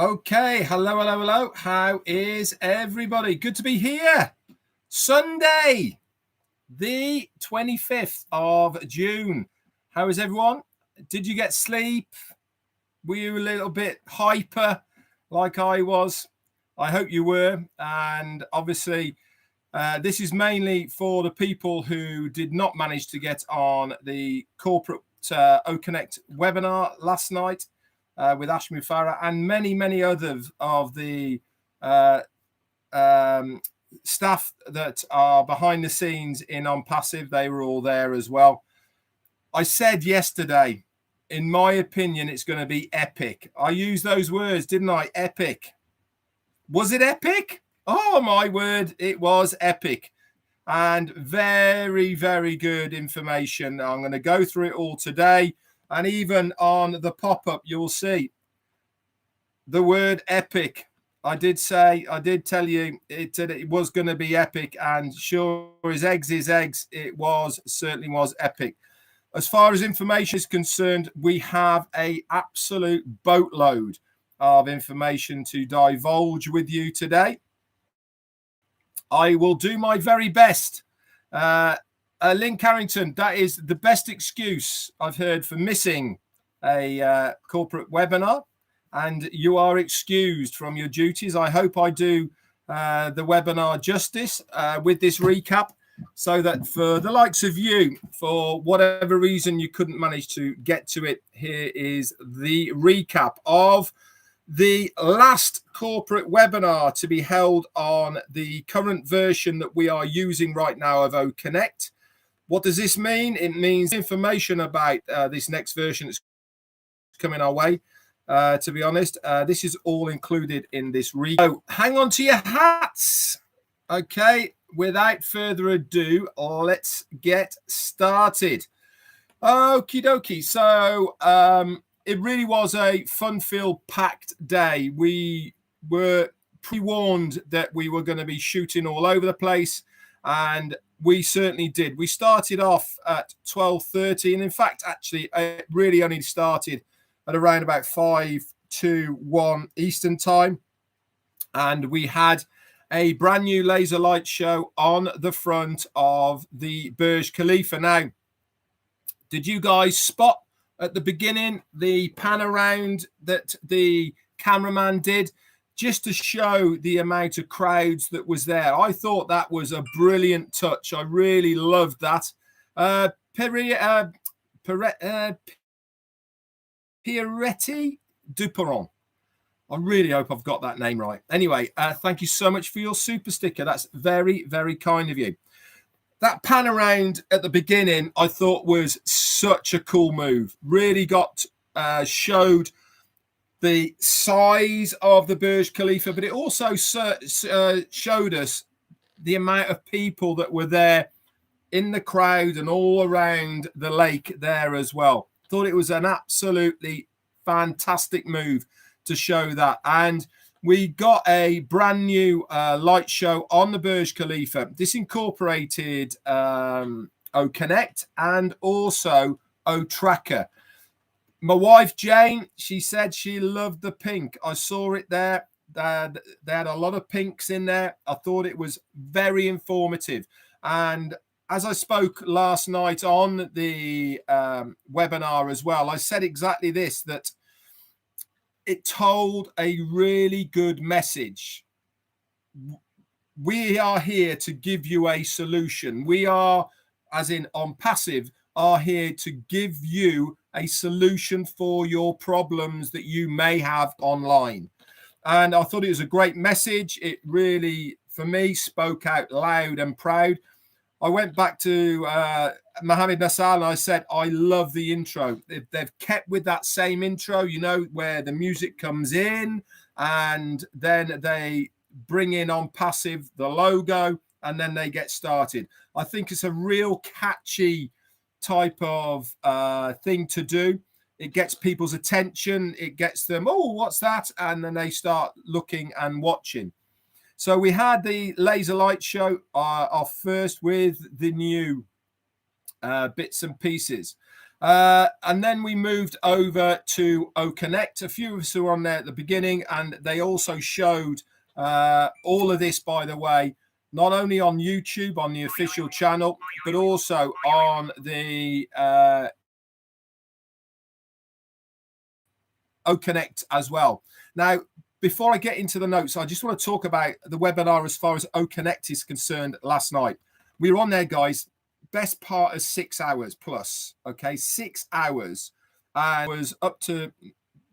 Okay, hello. How is everybody? Good to be here. Sunday, the 25th of June. How is everyone? Did you get sleep? Were you a little bit hyper like I was? I hope you were. And obviously, this is mainly for the people who did not manage to get on the corporate OCONNECT webinar last night. With Ashmi Farah and many others of the staff that are behind the scenes in OnPassive. They were all there as well. I said yesterday, in my opinion, it's going to be epic. I used those words, didn't I? Epic. Was it epic? Oh, my word, it was epic. And very good information. I'm going to go through it all today. And even on the pop-up, you'll see the word epic. I did tell you it was going to be epic, and sure as eggs is eggs, it certainly was epic. As far as information is concerned, we have a absolute boatload of information to divulge with you today. I will do my very best. Lynn Carrington, that is the best excuse I've heard for missing a corporate webinar, and you are excused from your duties. I hope I do the webinar justice with this recap, so that for the likes of you, for whatever reason you couldn't manage to get to it, here is the recap of the last corporate webinar to be held on the current version that we are using right now of OCONNECT. What does this mean? It means information about this next version that's coming our way. To be honest, this is all included in this recap. So hang on to your hats. Okay, without further ado, let's get started. Okie dokie. So it really was a fun-filled, packed day. We were pre-warned that we were going to be shooting all over the place, and we certainly did. We started off at 12:30, and in fact, actually, it really only started at around about 5 to 1 Eastern time. And we had a brand new laser light show on the front of the Burj Khalifa. Now, did you guys spot at the beginning the pan around that the cameraman did, just to show the amount of crowds that was there? I thought that was a brilliant touch. I really loved that. Pierretti Duperon. I really hope I've got that name right. Anyway, thank you so much for your super sticker. That's very kind of you. That pan around at the beginning, I thought was such a cool move. Really showed the size of the Burj Khalifa, but it also showed us the amount of people that were there in the crowd and all around the lake there as well. Thought it was an absolutely fantastic move to show that. And we got a brand new light show on the Burj Khalifa. This incorporated OCONNECT and also O-Tracker. My wife, Jane, she said she loved the pink. I saw it there. They had a lot of pinks in there. I thought it was very informative. And as I spoke last night on the webinar as well, I said exactly this, that it told a really good message. We are here to give you a solution. We are, as in OnPassive, are here to give you a solution for your problems that you may have online. And I thought it was a great message. It really, for me, spoke out loud and proud. I went back to Mohammed Nassar and I said, I love the intro. They've kept with that same intro, you know, where the music comes in and then they bring in OnPassive, the logo, and then they get started. I think it's a real catchy type of thing to do. It gets people's attention. It gets them, oh, what's that? And then they start looking and watching. So we had the laser light show off first with the new bits and pieces. And then we moved over to OCONNECT. A few of us who were on there at the beginning, and they also showed all of this, by the way, not only on YouTube, on the official channel, but also on the OCONNECT as well. Now, before I get into the notes, I just want to talk about the webinar as far as OCONNECT is concerned last night. We were on there, guys, best part of 6 hours plus, okay, 6 hours, and was up to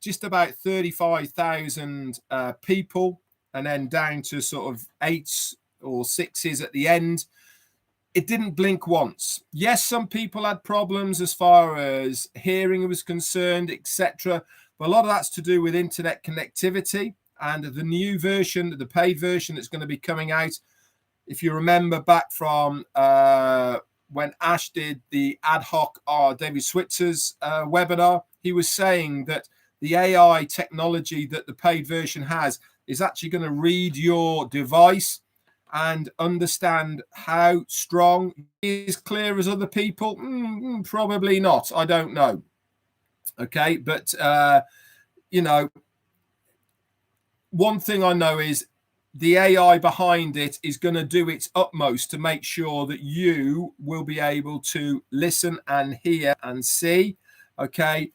just about 35,000 people, and then down to sort of 8s or 6s at the end. It didn't blink once. Yes, some people had problems as far as hearing was concerned, etc. But a lot of that's to do with internet connectivity and the new version, the paid version that's going to be coming out. If you remember back from when Ash did the ad hoc David Switzer's webinar, he was saying that the AI technology that the paid version has is actually going to read your device and understand how strong is clear as other people. Probably not. I don't know. Okay, but you know, one thing I know is the AI behind it is going to do its utmost to make sure that you will be able to listen and hear and see, okay,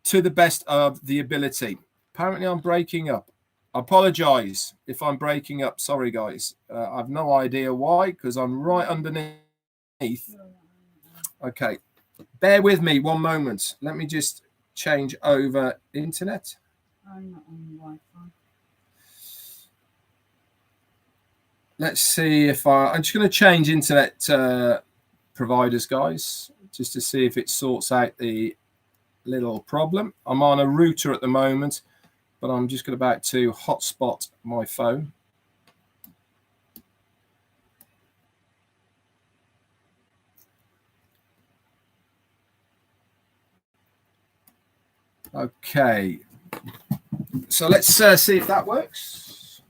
to the best of the ability. Apparently I'm breaking up. I apologize if I'm breaking up. Sorry, guys. I've no idea why, because I'm right underneath. Okay, bear with me one moment. Let me just change over internet. I'm not on Wi-Fi. Let's see if I'm just going to change internet providers, guys, just to see if it sorts out the little problem. I'm on a router at the moment, but I'm just about to hotspot my phone. Okay, so let's see if that works.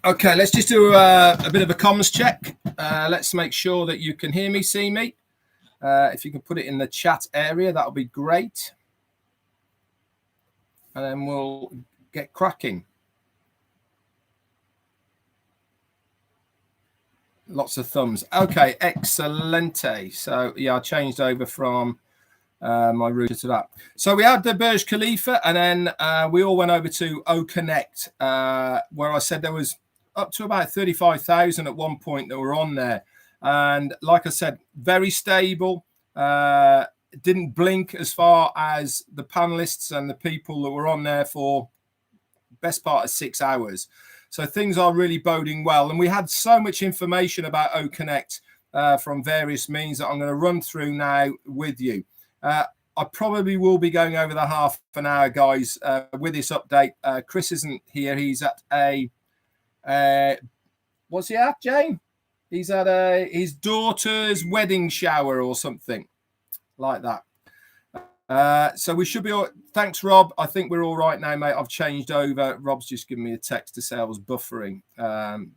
Okay, let's just do a bit of a comms check. Let's make sure that you can hear me, see me. If you can put it in the chat area, that'll be great. And then we'll get cracking. Lots of thumbs. Okay, excelente. So yeah, I changed over from my router to that. So we had the Burj Khalifa, and then we all went over to OCONNECT, where I said there was up to about 35,000 at one point that were on there. And like I said, very stable. Didn't blink as far as the panelists and the people that were on there for best part of 6 hours. So things are really boding well. And we had so much information about OCONNECT from various means that I'm going to run through now with you. I probably will be going over the half an hour, guys, with this update. Chris isn't here. He's at a, what's he at, Jane? He's at his daughter's wedding shower or something like that. So we should be all, thanks, Rob. I think we're all right now, mate. I've changed over. Rob's just given me a text to say I was buffering.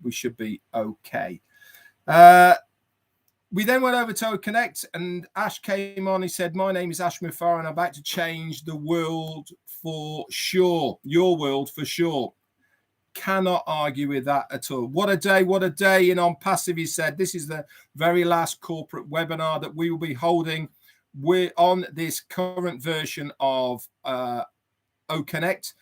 We should be okay. We then went over to OCONNECT, and Ash came on. He said, my name is Ash Mufareh, and I'm about to change the world for sure. Your world for sure. Cannot argue with that at all. What a day in OnPassive, he said. This is the very last corporate webinar that we will be holding. We're on this current version of OCONNECT.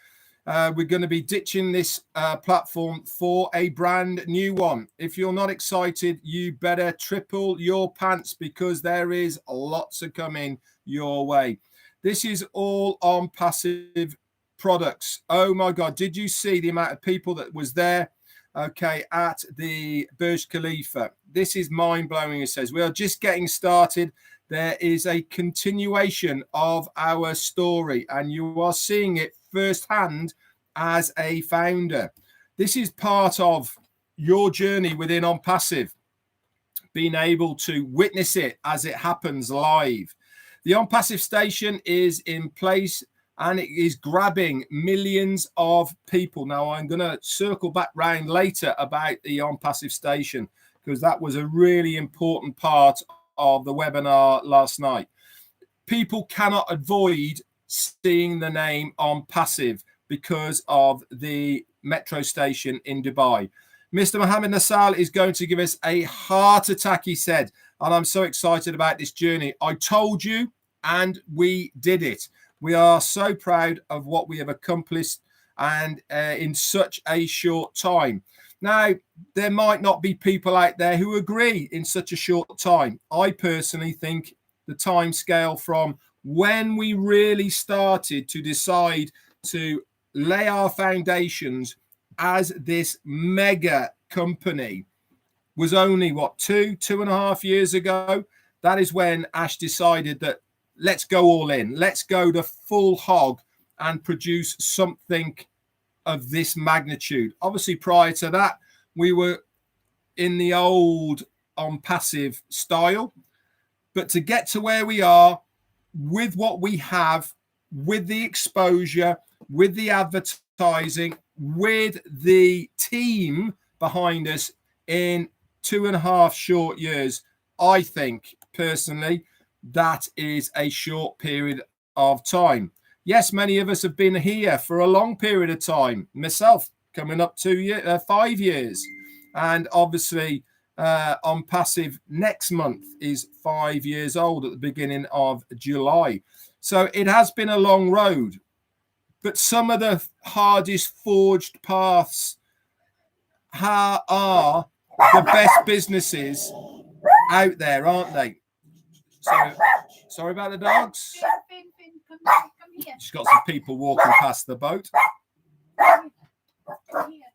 We're going to be ditching this platform for a brand new one. If you're not excited, you better triple your pants, because there is lots of coming your way. This is all OnPassive products. Oh my God, did you see the amount of people that was there, okay, at the Burj Khalifa? This is mind-blowing, it says. We are just getting started. There is a continuation of our story, and you are seeing it firsthand as a founder. This is part of your journey within OnPassive, being able to witness it as it happens live. The OnPassive station is in place, and it is grabbing millions of people. Now, I'm going to circle back round later about the OnPassive station, because that was a really important part of the webinar last night. People cannot avoid seeing the name OnPassive because of the metro station in Dubai. Mr. Mohammed Nassal is going to give us a heart attack, he said, and I'm so excited about this journey. I told you, and we did it. We are so proud of what we have accomplished, and in such a short time. Now, there might not be people out there who agree in such a short time. I personally think the time scale from when we really started to decide to lay our foundations as this mega company was only, what, 2.5 years ago. That is when Ash decided that let's go all in. Let's go the full hog and produce something of this magnitude. Obviously, prior to that, we were in the old OnPassive style. But to get to where we are with what we have, with the exposure, with the advertising, with the team behind us in 2.5 short years, I think personally that is a short period of time. Yes, many of us have been here for a long period of time. Myself, coming up to 5 years, and obviously OnPassive next month is 5 years old at the beginning of July. So it has been a long road, but some of the hardest forged paths are the best businesses out there, aren't they? So, sorry about the dogs. Finn, come here. She's got some people walking past the boat. Come here.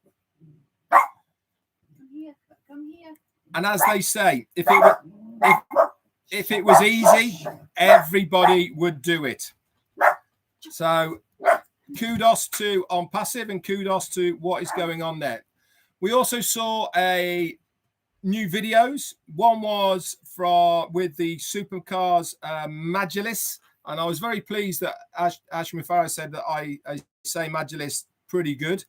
And as they say, if it was easy, everybody would do it. So kudos to OnPassive and kudos to what is going on there. We also saw a new videos. One was with the supercars Majlis, and I was very pleased that Ash Mufara said that I say Majlis pretty good.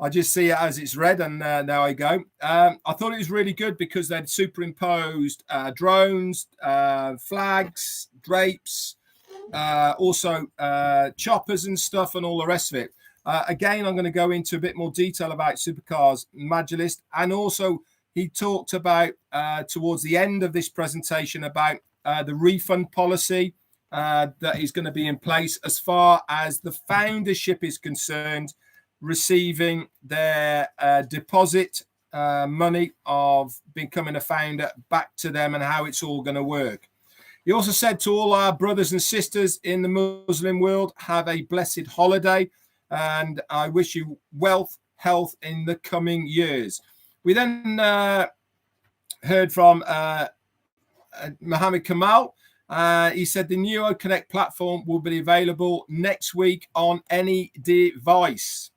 I just see it as it's read, and now I go. I thought it was really good because they'd superimposed drones, flags, drapes, also choppers and stuff, and all the rest of it. Again, I'm going to go into a bit more detail about Supercars Majlis, and also he talked about towards the end of this presentation about the refund policy that is going to be in place as far as the foundership is concerned, receiving their deposit money of becoming a founder back to them, and how it's all going to work. He also said to all our brothers and sisters in the Muslim world, have a blessed holiday, and I wish you wealth, health in the coming years. We then heard from Mohammed Kamal. He said the new OCONNECT platform will be available next week on any device.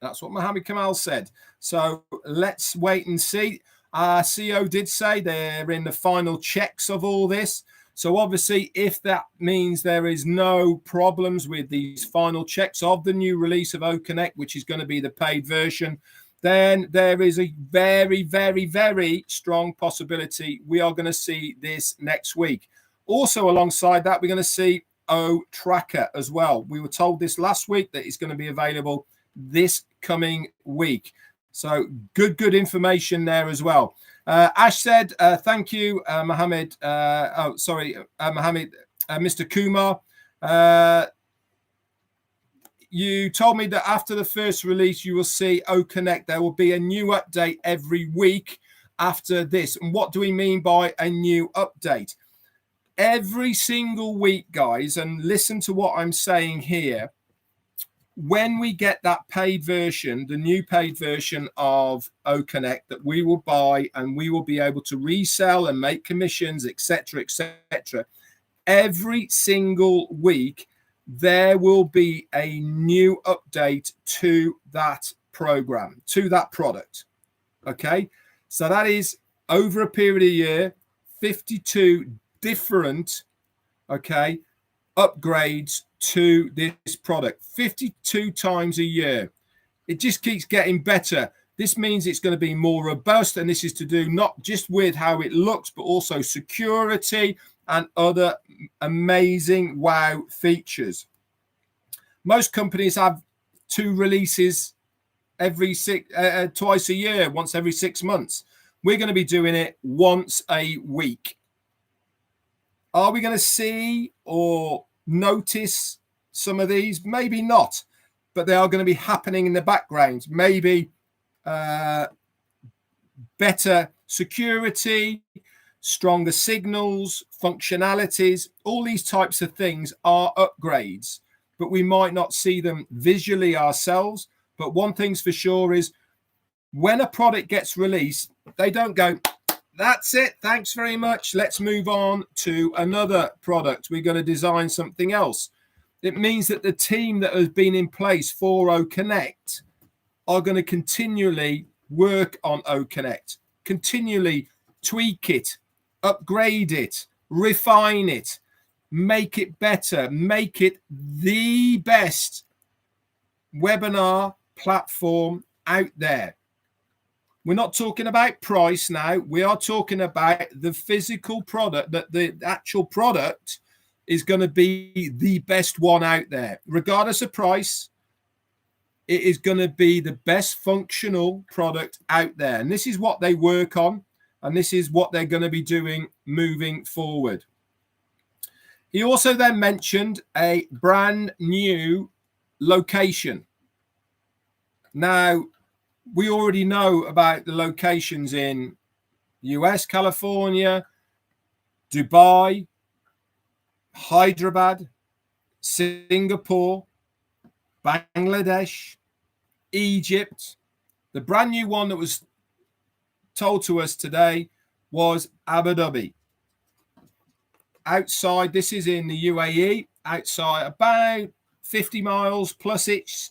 That's what Mohammed Kamal said. So let's wait and see. CEO did say they're in the final checks of all this. So obviously, if that means there is no problems with these final checks of the new release of OCONNECT, which is going to be the paid version, then there is a very, very, very strong possibility we are going to see this next week. Also, alongside that, we're going to see O-Tracker as well. We were told this last week that it's going to be available this coming week. So good information there as well. Ash said, thank you, Mohammed. Mohammed, Mr. Kumar. You told me that after the first release, you will see OCONNECT. There will be a new update every week after this. And what do we mean by a new update? Every single week, guys, and listen to what I'm saying here. When we get that paid version, the new paid version of OCONNECT that we will buy and we will be able to resell and make commissions, etc., etc. Every single week, there will be a new update to that program, to that product. Okay, so that is over a period of a year, 52 different, upgrades to this product 52 times a year. It just keeps getting better. This means it's going to be more robust, and this is to do not just with how it looks, but also security and other amazing wow features. Most companies have 2 releases twice a year, once every 6 months. We're going to be doing it once a week. Are we going to see or notice some of these? Maybe not, but they are going to be happening in the background. Maybe better security, stronger signals, functionalities, all these types of things are upgrades, but we might not see them visually ourselves. But one thing's for sure is when a product gets released, they don't go, that's it, thanks very much, let's move on to another product. We're going to design something else. It means that the team that has been in place for OCONNECT are going to continually work on OCONNECT, continually tweak it, upgrade it, refine it, make it better, make it the best webinar platform out there. We're not talking about price now. We are talking about the physical product, that the actual product is going to be the best one out there. Regardless of price, it is going to be the best functional product out there. And this is what they work on, and this is what they're going to be doing moving forward. He also then mentioned a brand new location. Now, we already know about the locations in US, California, Dubai, Hyderabad, Singapore, Bangladesh, Egypt. The brand new one that was told to us today was Abu Dhabi. Outside, this is in the UAE, outside about 50 miles plus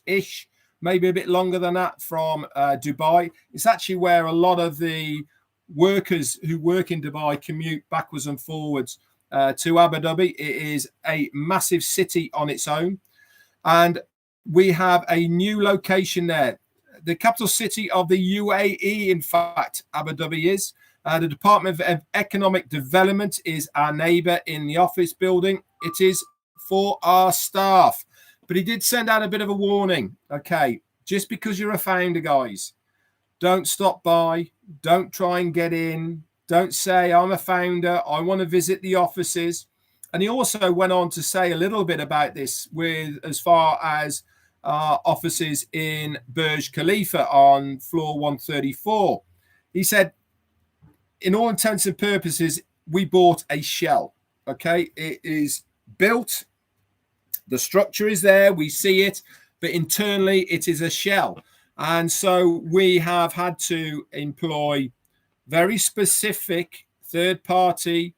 ish, maybe a bit longer than that from Dubai. It's actually where a lot of the workers who work in Dubai commute backwards and forwards to Abu Dhabi. It is a massive city on its own. And we have a new location there. The capital city of the UAE, in fact, Abu Dhabi is. The Department of Economic Development is our neighbor in the office building. It is for our staff. But he did send out a bit of a warning. Okay, just because you're a founder, guys, don't stop by. Don't try and get in. Don't say, I'm a founder, I want to visit the offices. And he also went on to say a little bit about this with as far as offices in Burj Khalifa on floor 134. He said, in all intents and purposes, we bought a shell. Okay, it is built. The structure is there. We see it. But internally, it is a shell. And so we have had to employ very specific third-party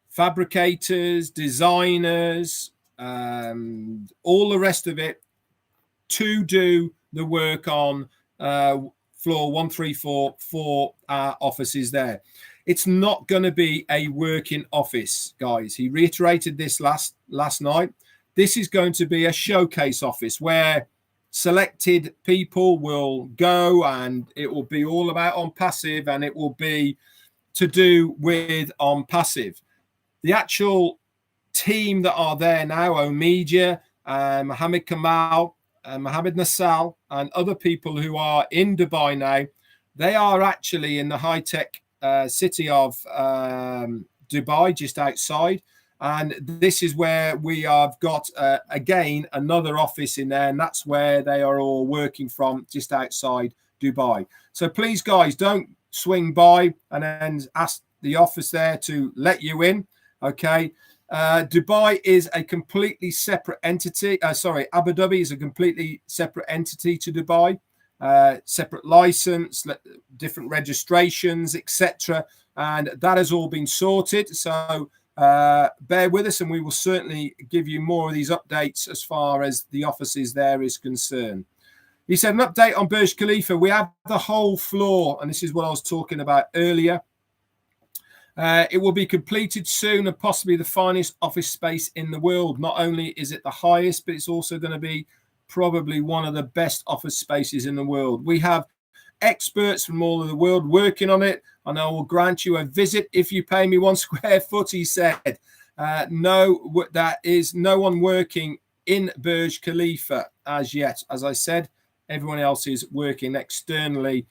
fabricators, designers, all the rest of it to do the work on floor 134 for our offices there. It's not going to be a working office, guys. He reiterated this last night. This is going to be a showcase office where selected people will go, and it will be all about OnPassive, and it will be to do with OnPassive. The actual team that are there now, Omedia, Mohammed Kamal, Mohammed Nassal, and other people who are in Dubai now, they are actually in the high-tech city of Dubai, just outside. And this is where we have got, again, another office in there. And that's where they are all working from, just outside Dubai. So please, guys, don't swing by and then ask the office there to let you in. Okay. Dubai is a completely separate entity. Abu Dhabi is a completely separate entity to Dubai. Separate license, different registrations, etc. And that has all been sorted. So bear with us, and we will certainly give you more of these updates as far as the offices there is concerned. He said, an update on Burj Khalifa. We have the whole floor, and this is what I was talking about earlier. It will be completed soon and possibly the finest office space in the world. Not only is it the highest, but it's also going to be probably one of the best office spaces in the world. We have experts from all over the world working on it, and I will grant you a visit if you pay me 1 square foot, he said. No, that is no one working in Burj Khalifa as yet. As I said, everyone else is working externally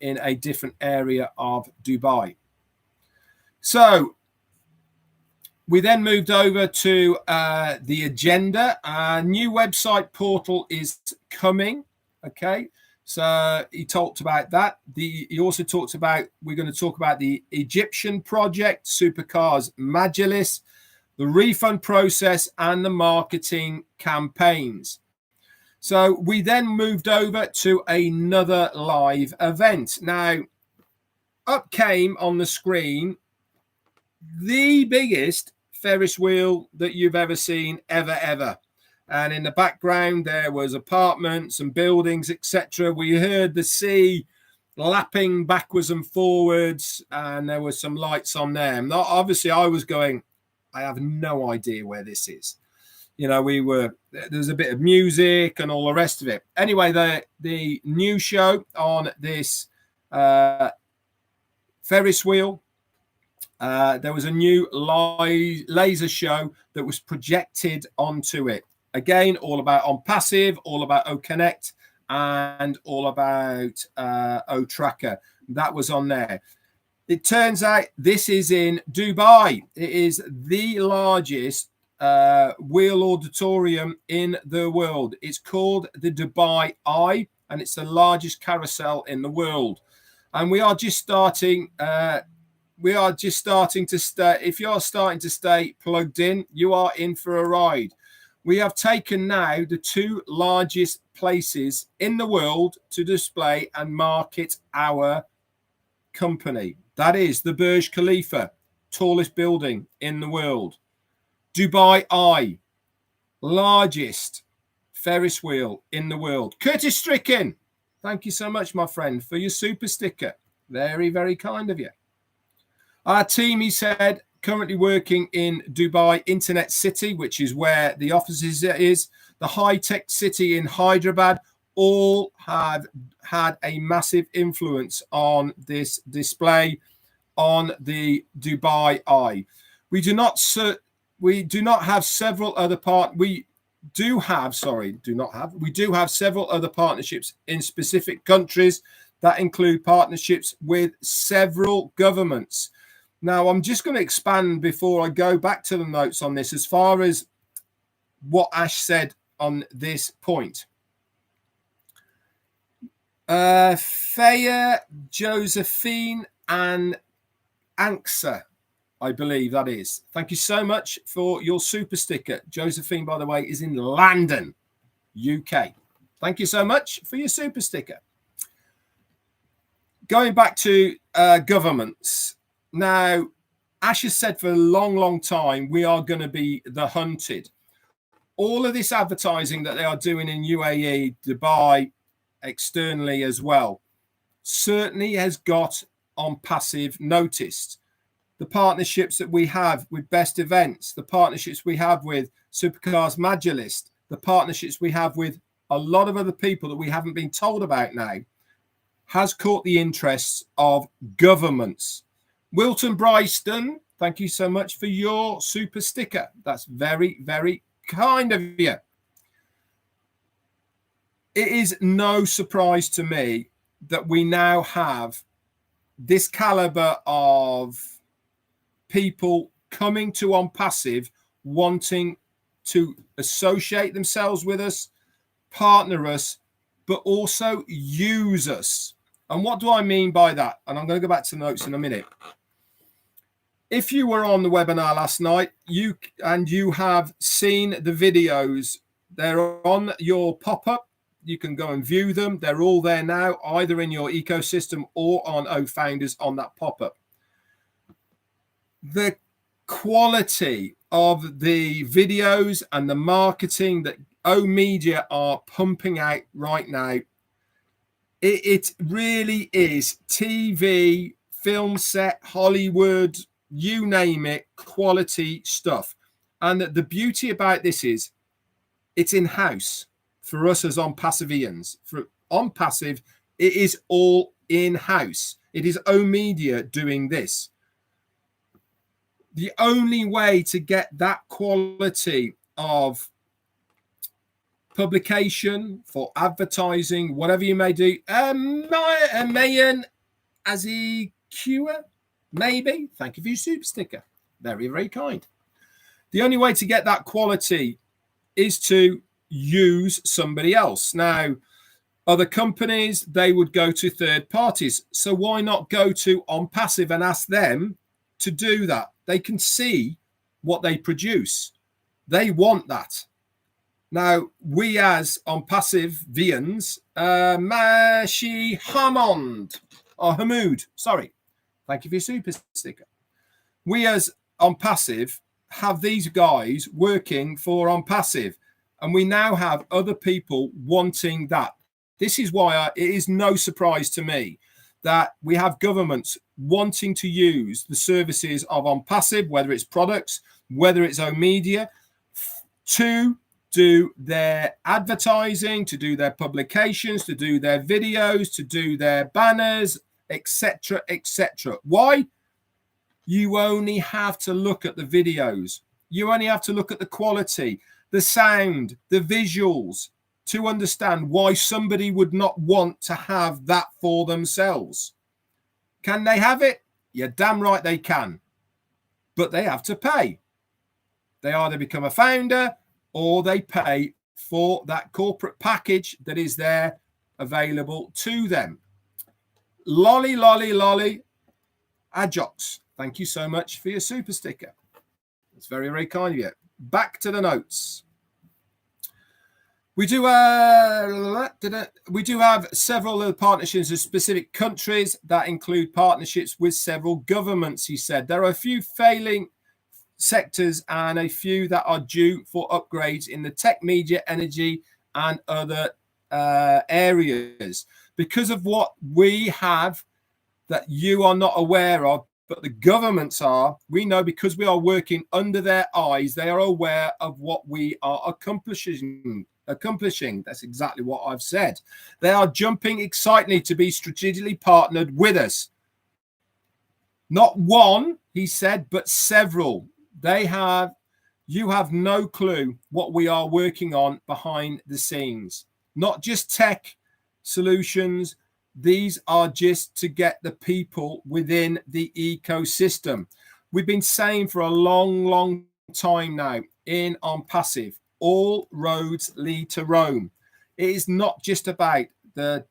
in a different area of Dubai. So we then moved over to the agenda. A new website portal is coming. Okay. So he talked about that. He also talked about, we're going to talk about the Egyptian project, Supercars Majlis, the refund process, and the marketing campaigns. So we then moved over to another live event. Now, up came on the screen the biggest Ferris wheel that you've ever seen, ever. And in the background, there was apartments and buildings, etc. We heard the sea lapping backwards and forwards, and there were some lights on there. Now, obviously, I was going, I have no idea where this is. You know, there's a bit of music and all the rest of it. Anyway, the new show on this Ferris wheel, there was a new laser show that was projected onto it. Again, all about OnPassive, all about OCONNECT, and all about O-Tracker. That was on there. It turns out this is in Dubai. It is the largest wheel auditorium in the world. It's called the Dubai Eye, and it's the largest carousel in the world. And we are just starting. To stay. If you're starting to stay plugged in, you are in for a ride. We have taken now the 2 largest places in the world to display and market our company. That is the Burj Khalifa, tallest building in the world. Dubai Eye, largest Ferris wheel in the world. Curtis Stricken, thank you so much, my friend, for your super sticker. Very, very kind of you. Our team, he said, currently working in Dubai Internet City, which is where the offices is, the high-tech city in Hyderabad, all have had a massive influence on this display on the Dubai Eye. We do not have several other we do have several other partnerships in specific countries that include partnerships with several governments. Now, I'm just going to expand before I go back to the notes on this as far as what Ash said on this point. Thea, Josephine, and Anxa, I believe that is. Thank you so much for your super sticker. Josephine, by the way, is in London, UK. Thank you so much for your super sticker. Going back to governments. Now, Ash has said for a long, long time, we are going to be the hunted. All of this advertising that they are doing in UAE, Dubai, externally as well, certainly has got OnPassive noticed. The partnerships that we have with Best Events, the partnerships we have with Supercars Majlis, the partnerships we have with a lot of other people that we haven't been told about now, has caught the interests of governments. Wilton Bryston, thank you so much for your super sticker. That's very, very kind of you. It is no surprise to me that we now have this caliber of people coming to OnPassive, wanting to associate themselves with us, partner us, but also use us. And what do I mean by that? And I'm going to go back to the notes in a minute. If you were on the webinar last night, you have seen the videos, they're on your pop-up. You can go and view them. They're all there now, either in your ecosystem or on O-Founders on that pop-up. The quality of the videos and the marketing that O-Media are pumping out right now, it really is TV, film set, Hollywood, you name it, quality stuff. And the beauty about this is it's in-house for us as OnPassivians. For OnPassive, it is all in-house. It is O-Media doing this. The only way to get that quality of publication for advertising, whatever you may do, Mayan Azikua, maybe. Thank you for your super sticker. Very, very kind. The only way to get that quality is to use somebody else. Now, other companies, they would go to third parties. So why not go to OnPassive and ask them to do that? They can see what they produce. They want that. Now, we as OnPassivians, Mashi Hamond, or Hamoud, sorry. Thank you for your super sticker. We as OnPassive have these guys working for OnPassive, and we now have other people wanting that. This is why it is no surprise to me that we have governments wanting to use the services of OnPassive, whether it's products, whether it's O-Media, to do their advertising, to do their publications, to do their videos, to do their banners, etc., etc. Why? You only have to look at the videos. You only have to look at the quality, the sound, the visuals to understand why somebody would not want to have that for themselves. Can they have it? You're damn right they can. But they have to pay. They either become a founder or they pay for that corporate package that is there available to them. Lolly, lolly, lolly. Ajox, thank you so much for your super sticker. It's very, very kind of you. Back to the notes. We do have several partnerships with specific countries that include partnerships with several governments, he said. There are a few failing sectors and a few that are due for upgrades in the tech, media, energy, and other areas. Because of what we have that you are not aware of, but the governments are, we know because we are working under their eyes, they are aware of what we are accomplishing. That's exactly what I've said. They are jumping excitedly to be strategically partnered with us. Not one, he said, but several. You have no clue what we are working on behind the scenes. Not just tech solutions. These are just to get the people within the ecosystem. We've been saying for a long, long time now in OnPassive, all roads lead to Rome. It is not just about the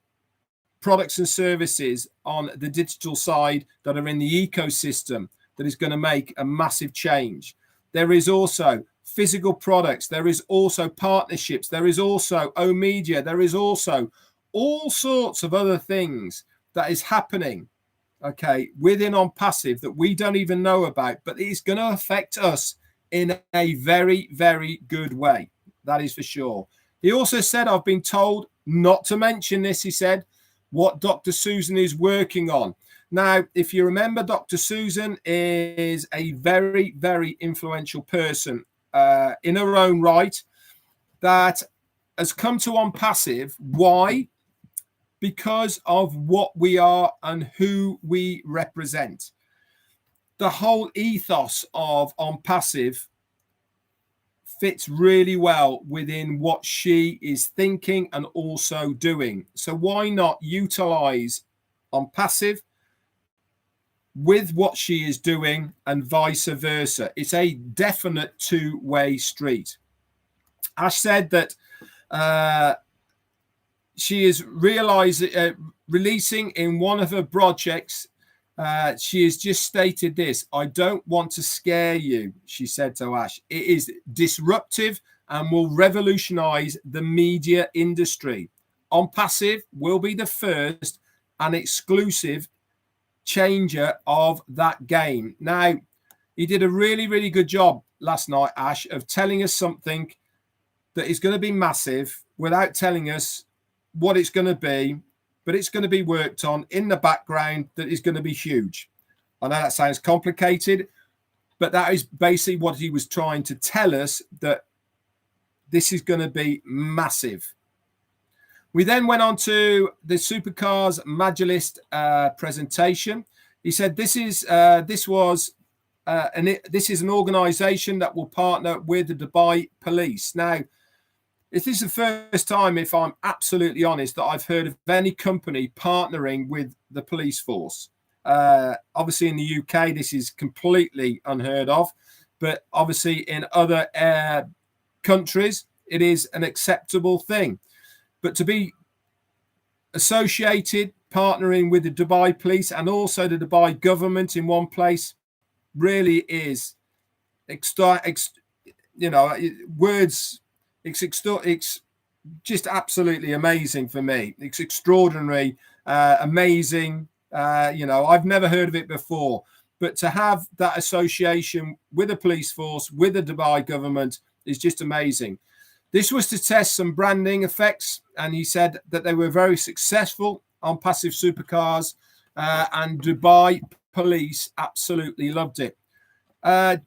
products and services on the digital side that are in the ecosystem that is going to make a massive change. There is also physical products. There is also partnerships. There is also O-Media. There is also all sorts of other things that is happening, okay, within OnPassive that we don't even know about, but it's going to affect us in a very, very good way. That is for sure. He also said, I've been told not to mention this, he said, what Dr. Susan is working on. Now, if you remember, Dr. Susan is a very, very influential person in her own right that has come to OnPassive. Why? Because of what we are and who we represent. The whole ethos of OnPassive fits really well within what she is thinking and also doing. So why not utilize OnPassive with what she is doing and vice versa? It's a definite two-way street. Ash said that she is releasing in one of her projects. She has just stated this: I don't want to scare you, she said to Ash. It is disruptive and will revolutionize the media industry. OnPassive will be the first and exclusive changer of that game. Now, he did a really, really good job last night, Ash, of telling us something that is going to be massive without telling us what it's going to be, but it's going to be worked on in the background that is going to be huge. I know that sounds complicated, but that is basically what he was trying to tell us, that this is going to be massive. We then went on to the Supercars Majorlist presentation. He said this is an organization that will partner with the Dubai police. Now, this is the first time, if I'm absolutely honest, that I've heard of any company partnering with the police force. Obviously, in the UK, this is completely unheard of, but obviously in other countries, it is an acceptable thing. But to be associated, partnering with the Dubai police and also the Dubai government in one place, really is, words. It's just absolutely amazing for me. It's extraordinary, amazing. I've never heard of it before, but to have that association with the police force, with the Dubai government, is just amazing. This was to test some branding effects, and he said that they were very successful on passive supercars, and Dubai police absolutely loved it. The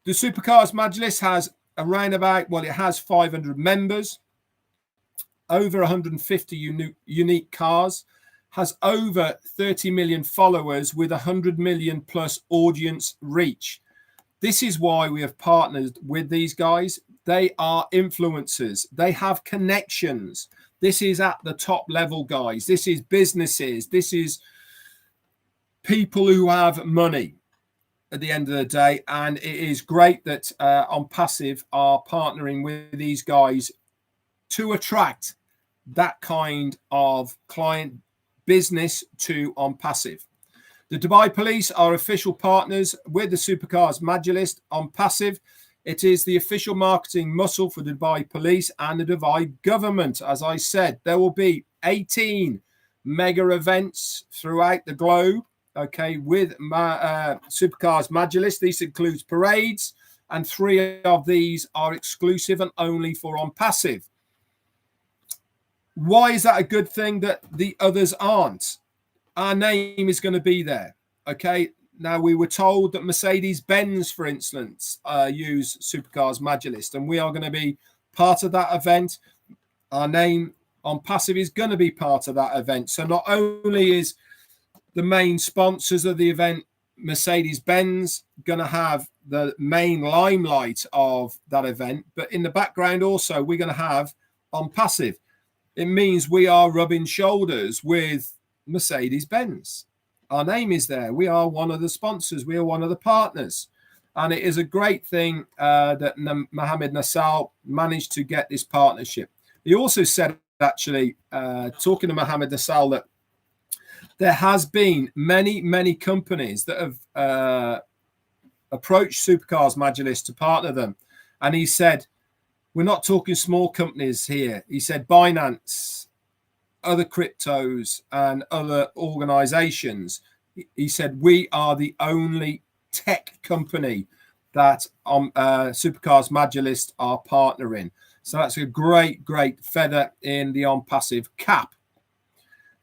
Supercars Majlis has around about, well, it has 500 members, over 150 unique cars, has over 30 million followers with 100 million plus audience reach. This is why we have partnered with these guys. They are influencers. They have connections. This is at the top level, guys. This is businesses. This is people who have money at the end of the day. And it is great that OnPassive are partnering with these guys to attract that kind of client business to OnPassive. The Dubai Police are official partners with the Supercars Majorlist OnPassive. It is the official marketing muscle for the Dubai Police and the Dubai government. As I said, there will be 18 mega events throughout the globe, okay, with Supercars Majorlist. This includes parades, and 3 of these are exclusive and only for OnPassive. Why is that a good thing that the others aren't? Our name is going to be there, okay? Now, we were told that Mercedes-Benz, for instance, use Supercars Majorlist, and we are going to be part of that event. Our name OnPassive is going to be part of that event. So not only is the main sponsors of the event, Mercedes-Benz, going to have the main limelight of that event, but in the background also, we're going to have OnPassive. It means we are rubbing shoulders with Mercedes-Benz. Our name is there. We are one of the sponsors. We are one of the partners. And it is a great thing that Mohammed Nassal managed to get this partnership. He also said, actually, talking to Mohammed Nassal, that there has been many companies that have approached Supercars Majorlist to partner them. And he said, we're not talking small companies here. He said Binance, other cryptos and other organizations. He said, we are the only tech company that Supercars Majorlist are partnering. So that's a great feather in the OnPassive cap.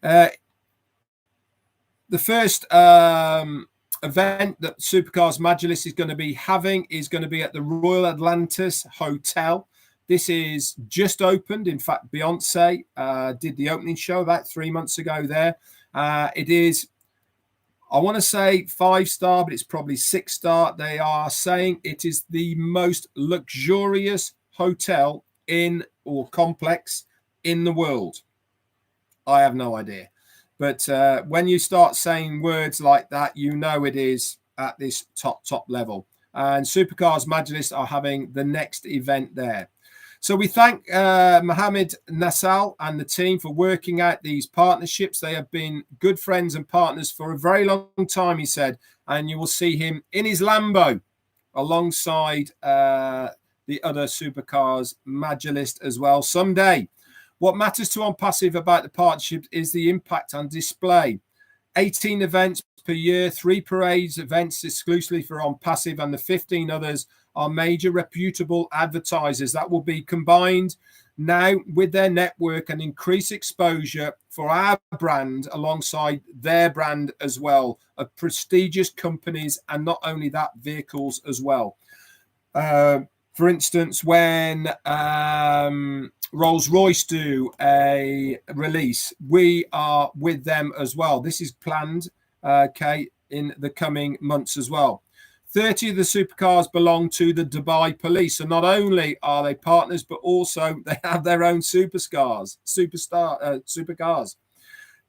The first event that Supercars Majorlist is going to be having is going to be at the Royal Atlantis Hotel. This is just opened. In fact, Beyonce did the opening show about 3 months ago there. It is, I want to say 5-star, but it's probably 6-star. They are saying it is the most luxurious hotel or complex in the world. I have no idea. But when you start saying words like that, you know it is at this top level. And Supercars Majorlist are having the next event there. So we thank Mohammed Nassal and the team for working out these partnerships. They have been good friends and partners for a very long time, he said. And you will see him in his Lambo alongside the other Supercars Majorlist as well someday. What matters to OnPassive about the partnership is the impact on display. 18 events per year, 3 parades, events exclusively for OnPassive, and the 15 others are major reputable advertisers that will be combined now with their network and increased exposure for our brand alongside their brand as well, of prestigious companies, and not only that, vehicles as well. For instance, when Rolls-Royce do a release, we are with them as well. This is planned, okay, in the coming months as well. 30 of the supercars belong to the Dubai police. So not only are they partners, but also they have their own supercars.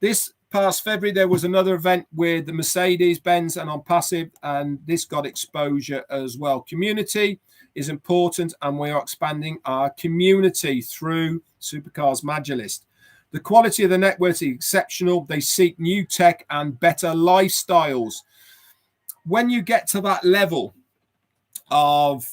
This past February, there was another event with the Mercedes-Benz and OnPassive, and this got exposure as well. Community is important, and we are expanding our community through Supercars Majorlist. The quality of the network is exceptional. They seek new tech and better lifestyles. When you get to that level of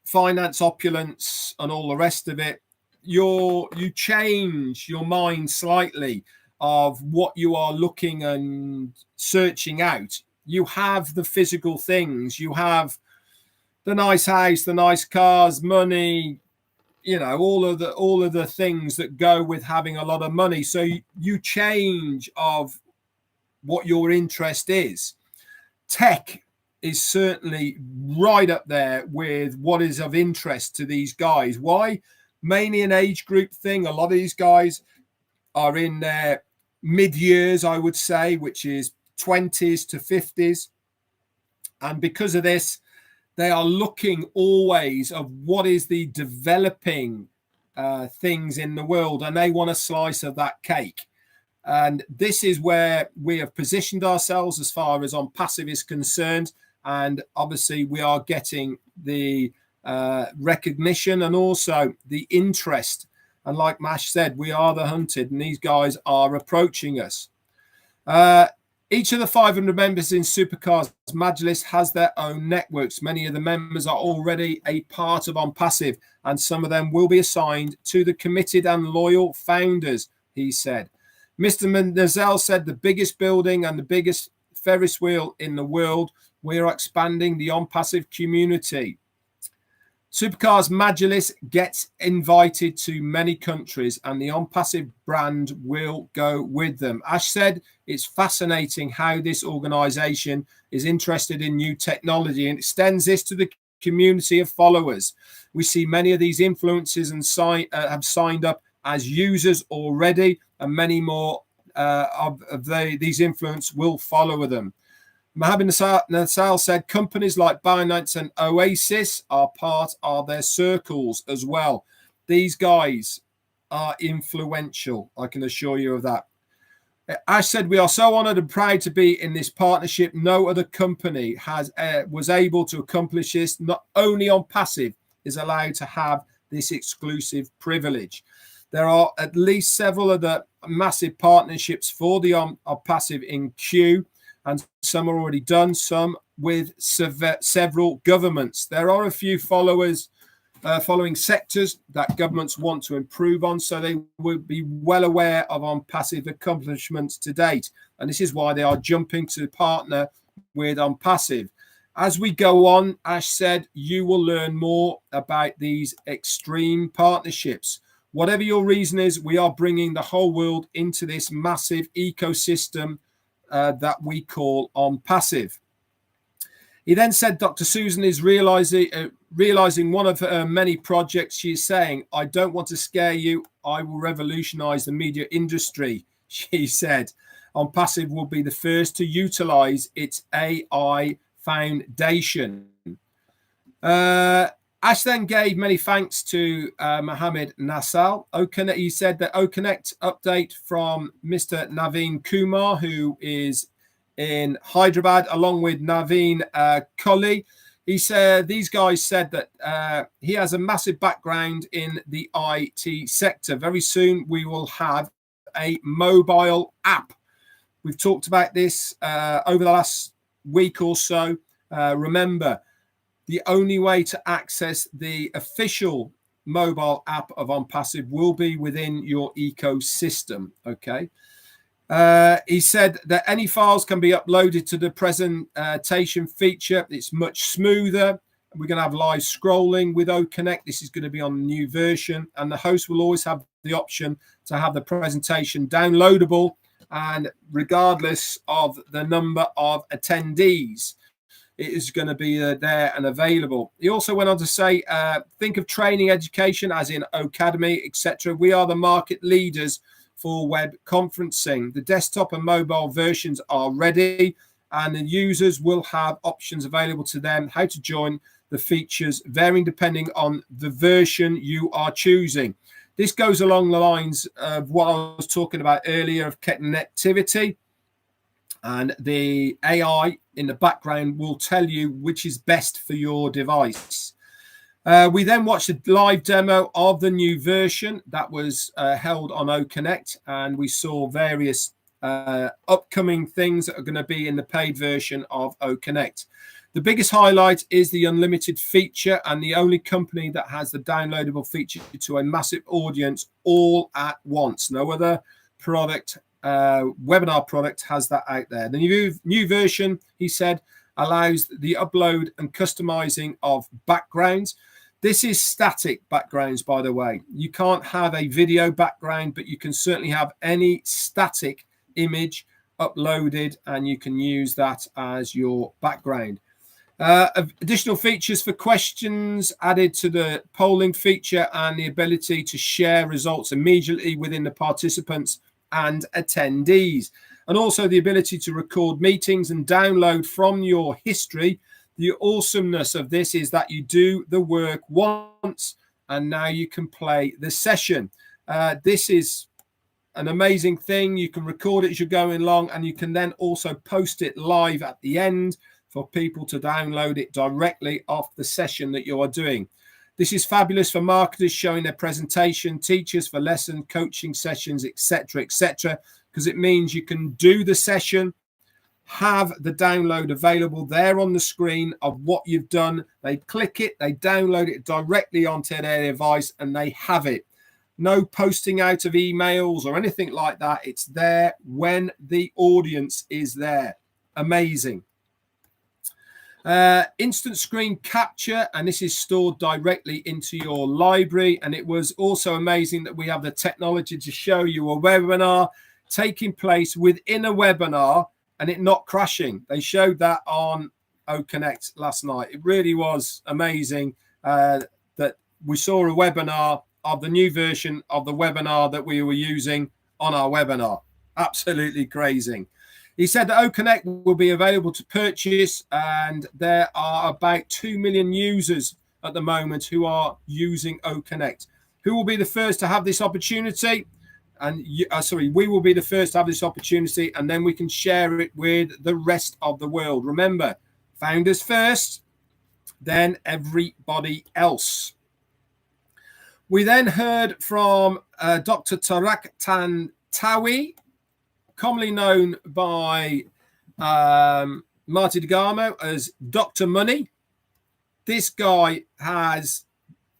finance opulence and all the rest of it, you change your mind slightly of what you are looking and searching out. You have the physical things, you have the nice house, the nice cars, money, you know, all of the things that go with having a lot of money. So you change of what your interest is. Tech is certainly right up there with what is of interest to these guys. Why? Mainly an age group thing. A lot of these guys are in their mid-years, I would say, which is 20s to 50s. And because of this, they are looking always of what is the developing things in the world, and they want a slice of that cake. And this is where we have positioned ourselves as far as OnPassive is concerned. And obviously we are getting the recognition and also the interest. And like Mash said, we are the hunted, and these guys are approaching us. Each of the 500 members in Supercars Majorlist has their own networks. Many of the members are already a part of OnPassive, and some of them will be assigned to the committed and loyal founders, he said. Mr. Menzel said the biggest building and the biggest Ferris wheel in the world. We are expanding the OnPassive community. Supercars Majorlist gets invited to many countries, and the OnPassive brand will go with them. Ash said it's fascinating how this organization is interested in new technology and extends this to the community of followers. We see many of these influencers and have signed up as users already, and many more these influencers will follow them. Mohammed Nassal said companies like Binance and Oasis are part of their circles as well. These guys are influential, I can assure you of that. Ash said, we are so honored and proud to be in this partnership. No other company was able to accomplish this. Not only OnPassive is allowed to have this exclusive privilege. There are at least several other massive partnerships for the OnPassive in queue, and some are already done, some with several governments. There are a few following sectors that governments want to improve on, so they would be well aware of OnPassive accomplishments to date. And this is why they are jumping to partner with OnPassive. As we go on, Ash said, you will learn more about these extreme partnerships. Whatever your reason is, we are bringing the whole world into this massive ecosystem that we call OnPassive. He then said Dr. Susan is realizing one of her many projects. She's saying, I don't want to scare you. I will revolutionize the media industry. She said OnPassive will be the first to utilize its AI foundation. Ash then gave many thanks to Mohammed Nassal. He said that OCONNECT update from Mr. Naveen Kumar, who is in Hyderabad, along with Naveen Kully. He said these guys said that he has a massive background in the IT sector. Very soon we will have a mobile app. We've talked about this over the last week or so. Remember, the only way to access the official mobile app of OnPassive will be within your ecosystem, okay? He said that any files can be uploaded to the presentation feature. It's much smoother. We're going to have live scrolling with OCONNECT. This is going to be on the new version, and the host will always have the option to have the presentation downloadable, and regardless of the number of attendees, it is going to be there and available. He also went on to say, think of training education as in O-Cademy, etc. We are the market leaders for web conferencing. The desktop and mobile versions are ready, and the users will have options available to them how to join the features, varying depending on the version you are choosing. This goes along the lines of what I was talking about earlier of connectivity, and the AI in the background will tell you which is best for your device. We then watched a live demo of the new version that was held on OCONNECT, and we saw various upcoming things that are going to be in the paid version of OCONNECT. The biggest highlight is the unlimited feature, and the only company that has the downloadable feature to a massive audience all at once. No other product, webinar product, has that out there. The new version, he said, allows the upload and customizing of backgrounds. This is static backgrounds, by the way. You can't have a video background, but you can certainly have any static image uploaded, and you can use that as your background. Additional features for questions added to the polling feature, and the ability to share results immediately within the participants and attendees, and also the ability to record meetings and download from your history. The awesomeness of this is that you do the work once and now you can play the session. This is an amazing thing. You can record it as you're going along, and you can then also post it live at the end for people to download it directly off the session that you are doing. This is fabulous for marketers showing their presentation, teachers for lesson coaching sessions, etc., etc., because it means you can do the session, have the download available there on the screen of what you've done. They click it, they download it directly onto their device, and they have it. No posting out of emails or anything like that. It's there when the audience is there. Amazing. Instant screen capture, and this is stored directly into your library. And it was also amazing that we have the technology to show you a webinar taking place within a webinar and it not crashing. They showed that on OCONNECT last night. It really was amazing that we saw a webinar of the new version of the webinar that we were using on our webinar. Absolutely crazy. He said that OCONNECT will be available to purchase, and there are about 2 million users at the moment who are using OCONNECT. Who will be the first to have this opportunity? And we will be the first to have this opportunity, and then we can share it with the rest of the world. Remember, founders first, then everybody else. We then heard from Dr. Tarak Tantawi, commonly known by Marty DeGarmo as Dr. Money. This guy has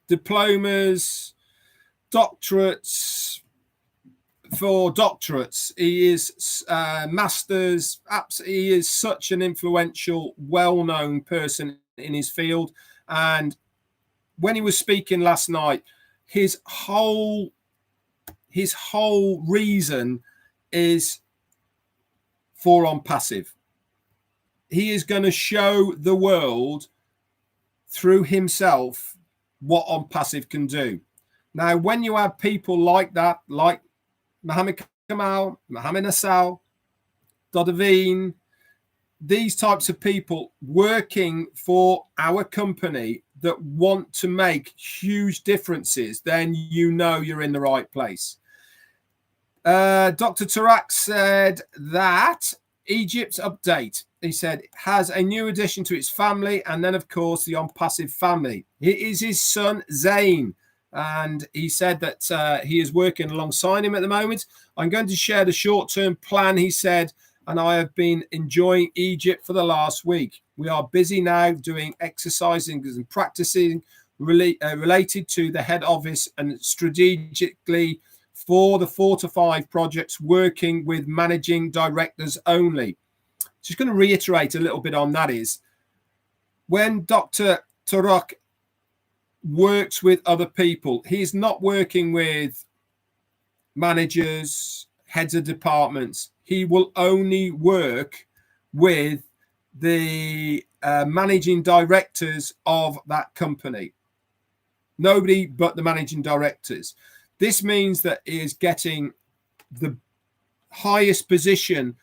diplomas, doctorates for doctorates. He is masters. He is such an influential, well-known person in his field. And when he was speaking last night, his whole reason is for OnPassive. He is going to show the world through himself what OnPassive can do. Now, when you have people like that, like Mohammed Kamal, Mohammed Nassau, Dodavine, these types of people working for our company that want to make huge differences, then you know you're in the right place. Dr. Tarak said that Egypt's update, he said, has a new addition to its family, and then, of course, the OnPassive family. It is his son, Zain, and he said that he is working alongside him at the moment. I'm going to share the short-term plan, he said, and I have been enjoying Egypt for the last week. We are busy now doing exercising and practicing related to the head office and strategically for the 4 to 5 projects working with managing directors only. Just going to reiterate a little bit on that is when Dr. Turok works with other people. He's not working with managers, heads of departments. He will only work with the managing directors of that company. Nobody but the managing directors. This means that he is getting the highest position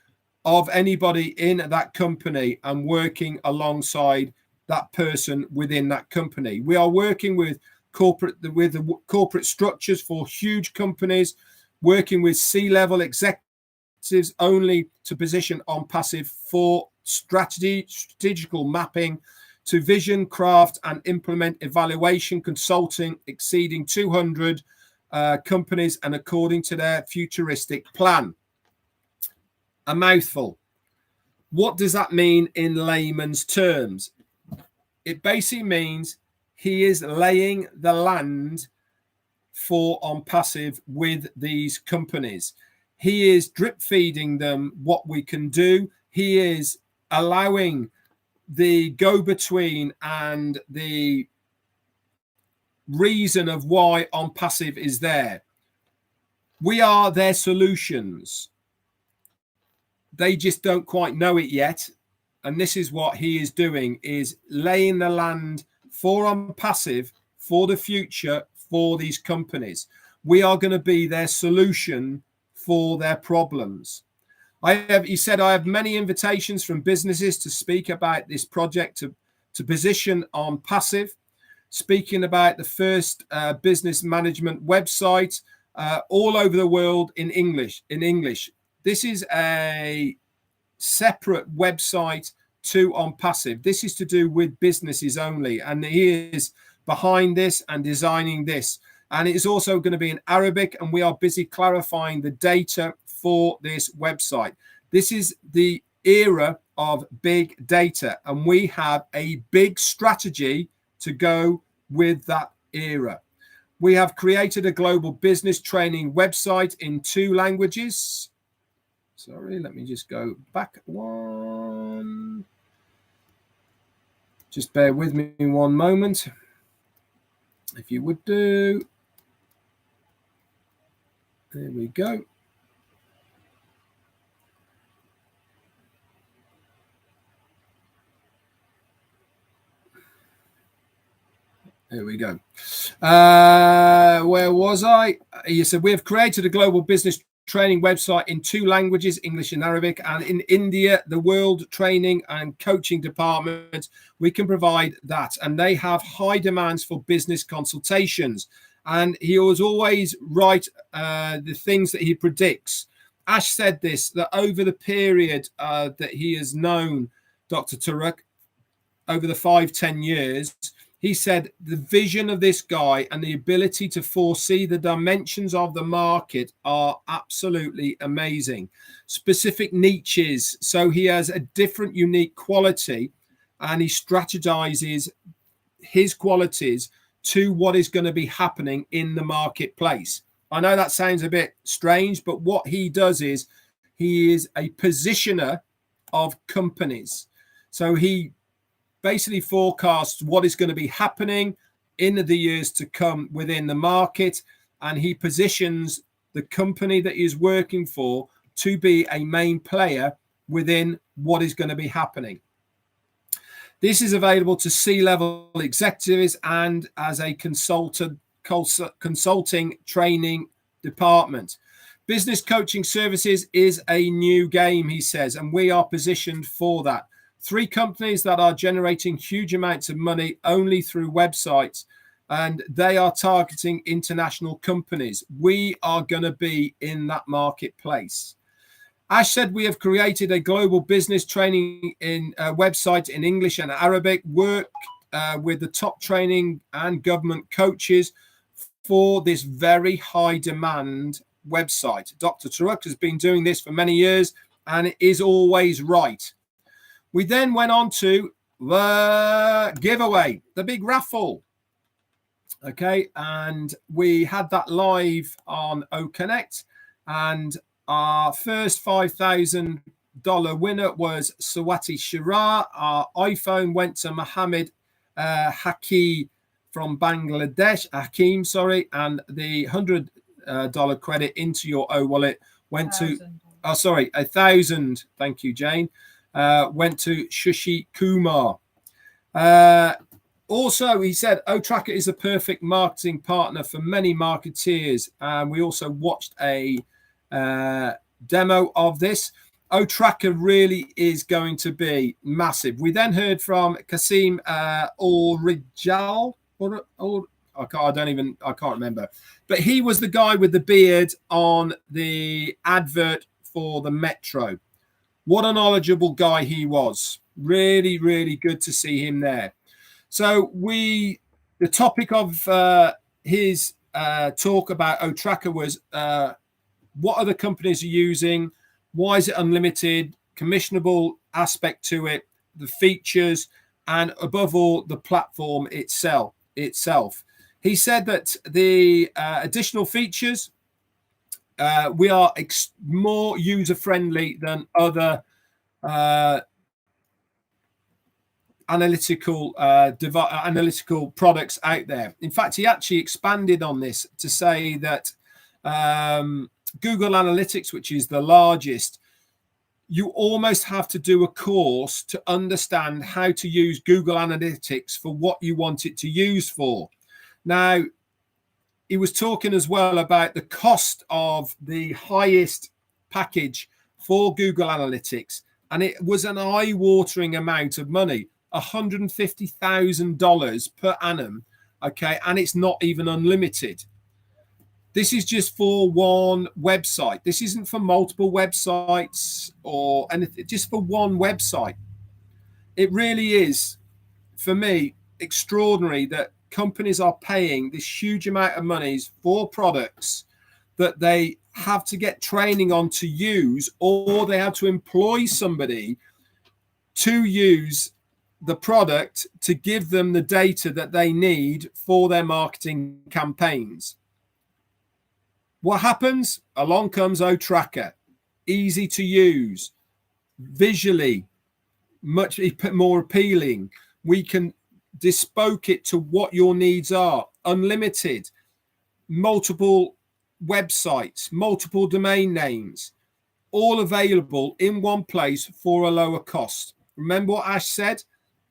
of anybody in that company and working alongside that person within that company. We are working with the corporate structures for huge companies, working with C-level executives only to position OnPassive for strategical mapping to vision, craft, and implement evaluation consulting exceeding 200 companies and according to their futuristic plan. A mouthful. What does that mean in layman's terms? It basically means he is laying the land for OnPassive with these companies. He is drip feeding them what we can do. He is allowing the go-between and the reason of why OnPassive is there. We are their solutions. They just don't quite know it yet. And this is what he is doing, is laying the land for OnPassive for the future for these companies. We are going to be their solution for their problems. He said, I have many invitations from businesses to speak about this project to position OnPassive, speaking about the first business management website all over the world in English. This is a separate website to OnPassive. This is to do with businesses only, and he is behind this and designing this. And it is also going to be in Arabic, and we are busy clarifying the data for this website. This is the era of big data, and we have a big strategy to go with that era. We have created a global business training website in 2 languages. Sorry, let me just go back one. Just bear with me one moment, if you would do. There we go. There we go. Where was I? You said we have created a global business training website in 2 languages, English and Arabic, and in India, the World Training and Coaching Department, we can provide that. And they have high demands for business consultations. And he was always right, the things that he predicts. Ash said this, that over the period that he has known Dr. Turok, over the 5-10 years, he said the vision of this guy and the ability to foresee the dimensions of the market are absolutely amazing. Specific niches. So he has a different, unique quality, and he strategizes his qualities to what is going to be happening in the marketplace. I know that sounds a bit strange, but what he does is he is a positioner of companies. So he basically forecasts what is going to be happening in the years to come within the market, and he positions the company that he is working for to be a main player within what is going to be happening. This is available to C-level executives and as a consulting training department. Business coaching services is a new game, he says, and we are positioned for that. 3 companies that are generating huge amounts of money only through websites, and they are targeting international companies. We are going to be in that marketplace. Ash said we have created a global business training website in English and Arabic, work with the top training and government coaches for this very high demand website. Dr. Turok has been doing this for many years, and it is always right. We then went on to the giveaway, the big raffle. Okay, and we had that live on OCONNECT, and our first $5,000 winner was Swati Shirar. Our iPhone went to Mohammed Hakeem from Bangladesh, and the $100 credit into your O-Wallet went to, sorry, 1,000. Thank you, Jane. Went to Shushi Kumar. Also, he said, O-Tracker is a perfect marketing partner for many marketeers. And we also watched a demo of this. O-Tracker really is going to be massive. We then heard from Kasim Orijal. I can't remember. But he was the guy with the beard on the advert for the Metro. What a knowledgeable guy he was. Really, really good to see him there. So the topic of his talk about O-Tracker was what other companies are using, why is it unlimited, commissionable aspect to it, the features, and above all, the platform itself. He said that the additional features, we are more user-friendly than other analytical products out there. In fact, he actually expanded on this to say that Google Analytics, which is the largest, you almost have to do a course to understand how to use Google Analytics for what you want it to use for. Now, he was talking as well about the cost of the highest package for Google Analytics, and it was an eye-watering amount of money, $150,000 per annum, okay, and it's not even unlimited. This is just for one website. This isn't for multiple websites or anything, just for one website. It really is, for me, extraordinary that companies are paying this huge amount of monies for products that they have to get training on to use, or they have to employ somebody to use the product to give them the data that they need for their marketing campaigns. What happens? Along comes O-Tracker, easy to use, visually much more appealing. We can bespoke it to what your needs are, unlimited, multiple websites, multiple domain names, all available in one place for a lower cost. Remember what Ash said?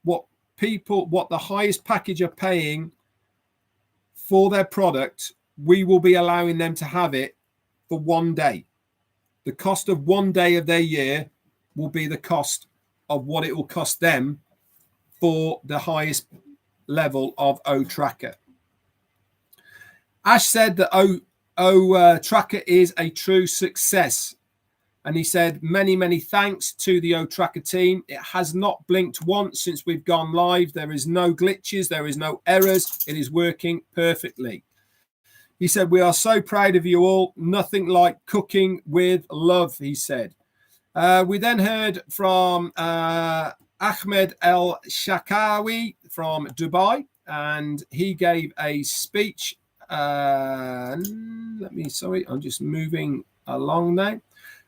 What the highest package are paying for their product, we will be allowing them to have it for one day. The cost of one day of their year will be the cost of what it will cost them for the highest level of O-Tracker. Ash said that O-Tracker is a true success. And he said, many, many thanks to the O-Tracker team. It has not blinked once since we've gone live. There is no glitches. There is no errors. It is working perfectly. He said, we are so proud of you all. Nothing like cooking with love, he said. We then heard from Ahmed El Shakawi from Dubai, and he gave a speech. I'm just moving along now.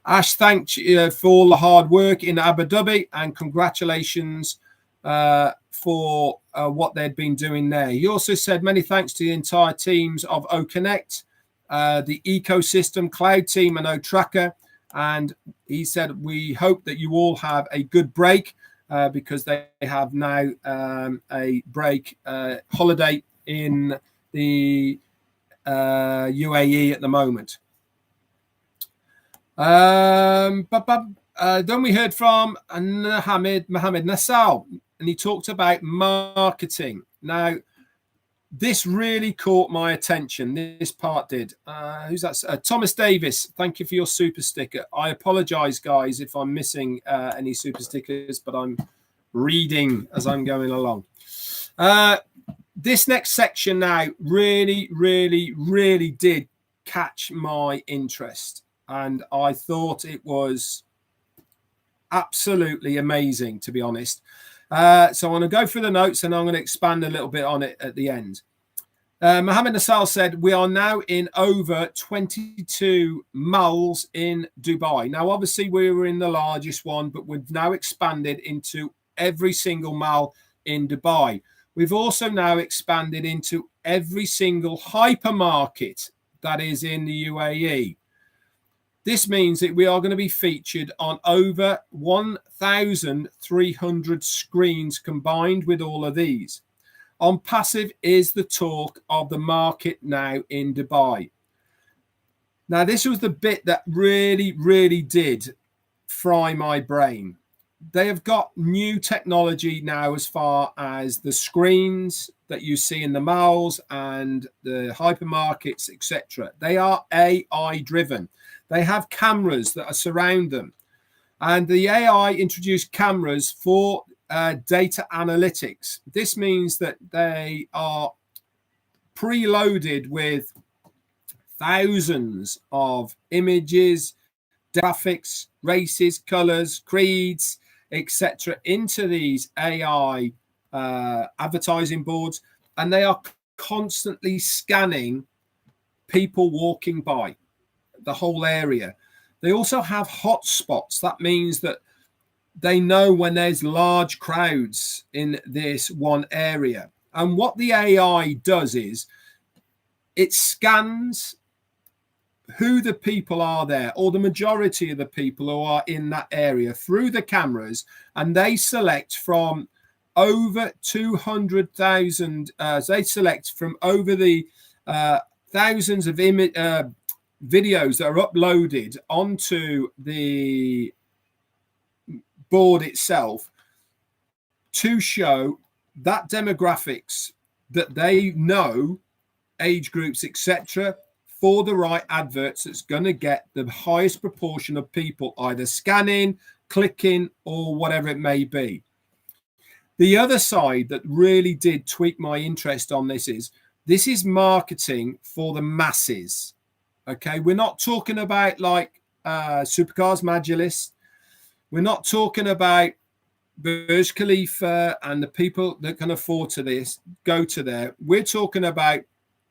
Ash thanked you for all the hard work in Abu Dhabi, and congratulations for what they'd been doing there. He also said many thanks to the entire teams of OCONNECT, the ecosystem, cloud team, and O-Tracker. And he said, we hope that you all have a good break because they have now a break holiday in the UAE at the moment. Then we heard from Mohammed Nassau, and he talked about marketing. Now, this really caught my attention. This part did. Who's that? Thomas Davis, thank you for your super sticker. I apologize, guys, if I'm missing any super stickers, but I'm reading as I'm going along. This next section now really, really, really did catch my interest. And I thought it was absolutely amazing, to be honest. So I'm going to go through the notes and I'm going to expand a little bit on it at the end. Mohammed Nassal said, we are now in over 22 malls in Dubai. Now, obviously, we were in the largest one, but we've now expanded into every single mall in Dubai. We've also now expanded into every single hypermarket that is in the UAE. This means that we are going to be featured on over 1,300 screens combined with all of these. OnPassive is the talk of the market now in Dubai. Now, this was the bit that really did fry my brain. They have got new technology now as far as the screens that you see in the malls and the hypermarkets, etc. They are AI driven. They have cameras that surround them. And the AI introduced cameras for data analytics. This means that they are preloaded with thousands of images, graphics, races, colors, creeds, etc. into these AI advertising boards, and they are constantly scanning people walking by the whole area. They also have hotspots. That means that they know when there's large crowds in this one area. And what the AI does is it scans who the people are there, or the majority of the people who are in that area, through the cameras, and they select from over 200,000. They select from over the thousands of videos that are uploaded onto the board itself to show that demographics that they know, age groups, etc., for the right adverts that's going to get the highest proportion of people either scanning, clicking, or whatever it may be. The other side that really did tweak my interest on this is marketing for the masses. Okay, we're not talking about like Supercars Majalis. We're not talking about Burj Khalifa and the people that can afford to this go to there. We're talking about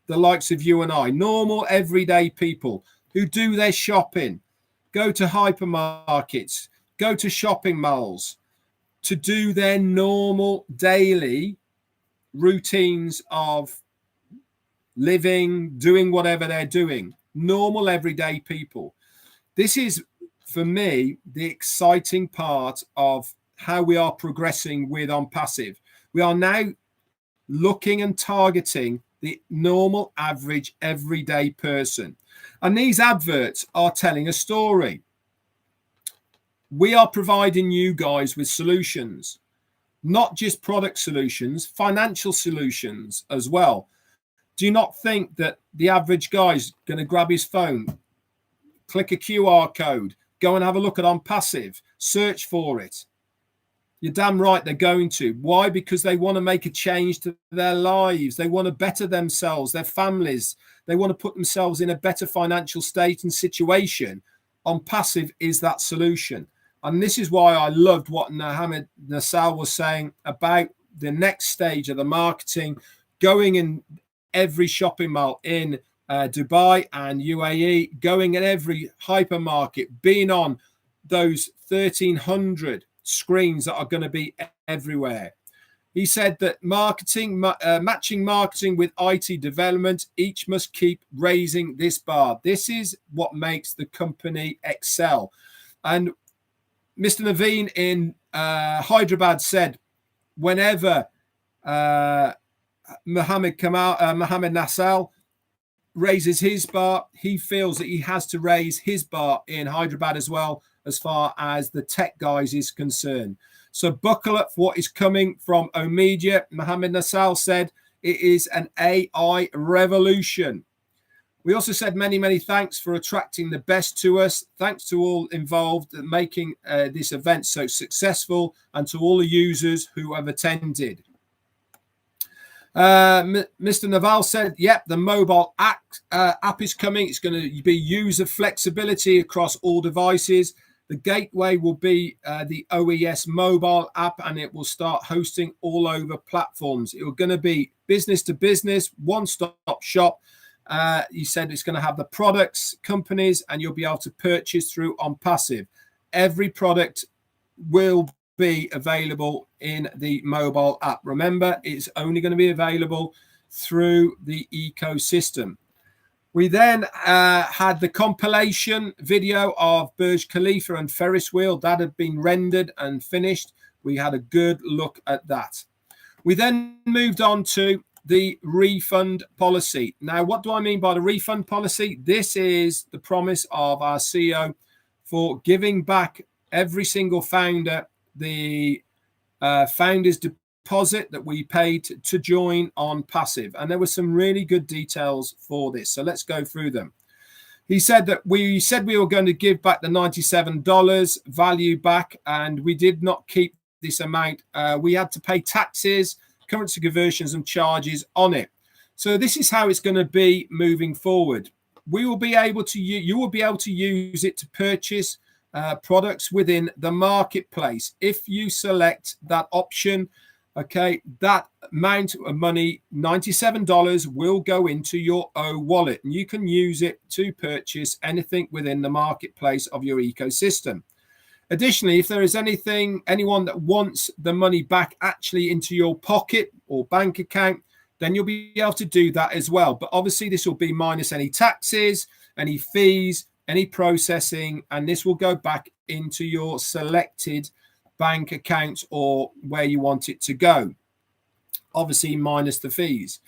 the likes of you and I, normal everyday people who do their shopping, go to hypermarkets, go to shopping malls to do their normal daily routines of living, doing whatever they're doing. Normal everyday people. This is, for me, the exciting part of how we are progressing with OnPassive. We are now looking and targeting the normal, average, everyday person. And these adverts are telling a story. We are providing you guys with solutions, not just product solutions, financial solutions as well. Do you not think that the average guy's going to grab his phone, click a QR code, go and have a look at OnPassive, search for it? You're damn right they're going to. Why? Because they want to make a change to their lives. They want to better themselves, their families. They want to put themselves in a better financial state and situation. OnPassive is that solution. And this is why I loved what Mohammed Nassal was saying about the next stage of the marketing, going in every shopping mall in Dubai and UAE, going in every hypermarket, being on those 1,300 screens that are going to be everywhere. He said that marketing, matching marketing with IT development, each must keep raising this bar. This is what makes the company excel. And Mr. Naveen in Hyderabad said, whenever Mohammed Nassal raises his bar, he feels that he has to raise his bar in Hyderabad as well, as far as the tech guys is concerned. So buckle up for what is coming from O-Media. Mohammed Nassal said it is an AI revolution. We also said many thanks for attracting the best to us. Thanks to all involved in making this event so successful, and to all the users who have attended. Mr. Naval said, yep, the mobile app is coming. It's going to be user flexibility across all devices. The gateway will be the OES mobile app, and it will start hosting all over platforms. It's going to be business to business, one-stop shop. He said it's going to have the products, companies, and you'll be able to purchase through OnPassive. Every product will be available in the mobile app. Remember, it's only going to be available through the ecosystem. We then had the compilation video of Burj Khalifa and Ferris wheel that had been rendered and finished. We had a good look at that. We then moved on to the refund policy. Now, what do I mean by the refund policy? This is the promise of our CEO for giving back every single founder the founder's deposit that we paid to join OnPassive. And there were some really good details for this. So let's go through them. He said that we were going to give back the $97 value back, and we did not keep this amount. We had to pay taxes, currency conversions and charges on it. So this is how it's going to be moving forward. You will be able to use it to purchase products within the marketplace. If you select that option, okay, that amount of money, $97, will go into your O-Wallet, and you can use it to purchase anything within the marketplace of your ecosystem. Additionally, if there is anyone that wants the money back actually into your pocket or bank account, then you'll be able to do that as well. But obviously, this will be minus any taxes, any fees, any processing, and this will go back into your selected bank account or where you want it to go. Obviously, minus the fees.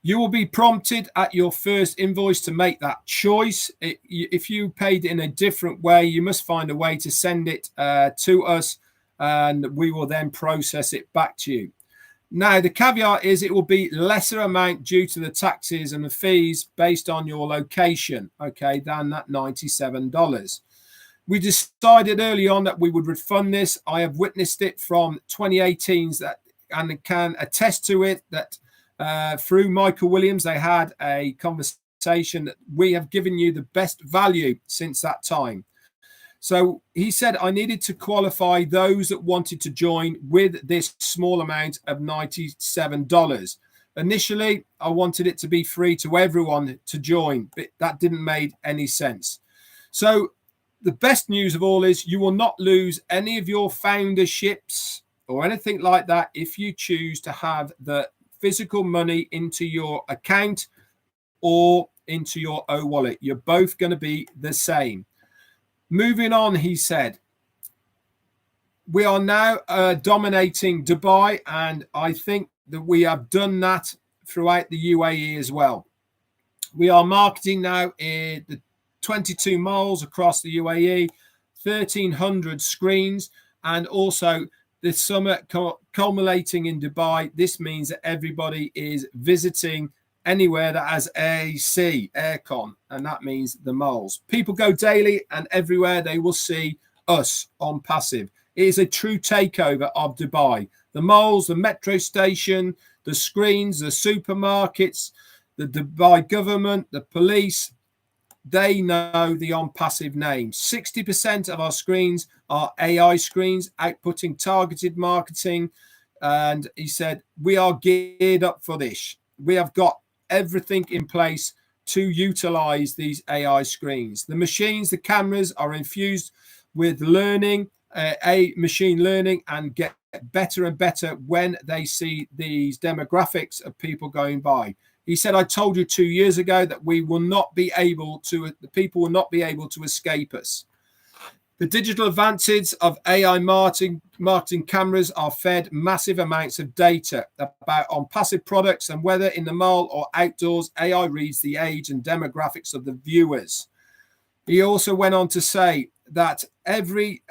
You will be prompted at your first invoice to make that choice. If you paid in a different way, you must find a way to send it to us, and we will then process it back to you. Now, the caveat is it will be lesser amount due to the taxes and the fees based on your location, okay, than that $97. We decided early on that we would refund this. I have witnessed it from 2018s and can attest to it that through Michael Williams, they had a conversation that we have given you the best value since that time. So he said I needed to qualify those that wanted to join with this small amount of $97. Initially, I wanted it to be free to everyone to join, but that didn't make any sense. So the best news of all is you will not lose any of your founderships or anything like that if you choose to have the physical money into your account or into your O-Wallet. You're both going to be the same. Moving on, he said, we are now dominating Dubai, and I think that we have done that throughout the UAE as well. We are marketing now in the 22 malls across the UAE, 1,300 screens, and also the summit culminating in Dubai. This means that everybody is visiting anywhere that has AC, aircon, and that means the malls. People go daily, and everywhere they will see us OnPassive. It is a true takeover of Dubai. The malls, the metro station, the screens, the supermarkets, the Dubai government, the police, they know the OnPassive name. 60% of our screens are AI screens, outputting targeted marketing. And he said, we are geared up for this. We have got everything in place to utilize these AI screens. The machines, the cameras are infused with learning, machine learning, and get better and better when they see these demographics of people going by. He said, I told you 2 years ago that we will not be able to, the people will not be able to escape us. The digital advances of AI marketing cameras are fed massive amounts of data about OnPassive products, and whether in the mall or outdoors, AI reads the age and demographics of the viewers. He also went on to say that every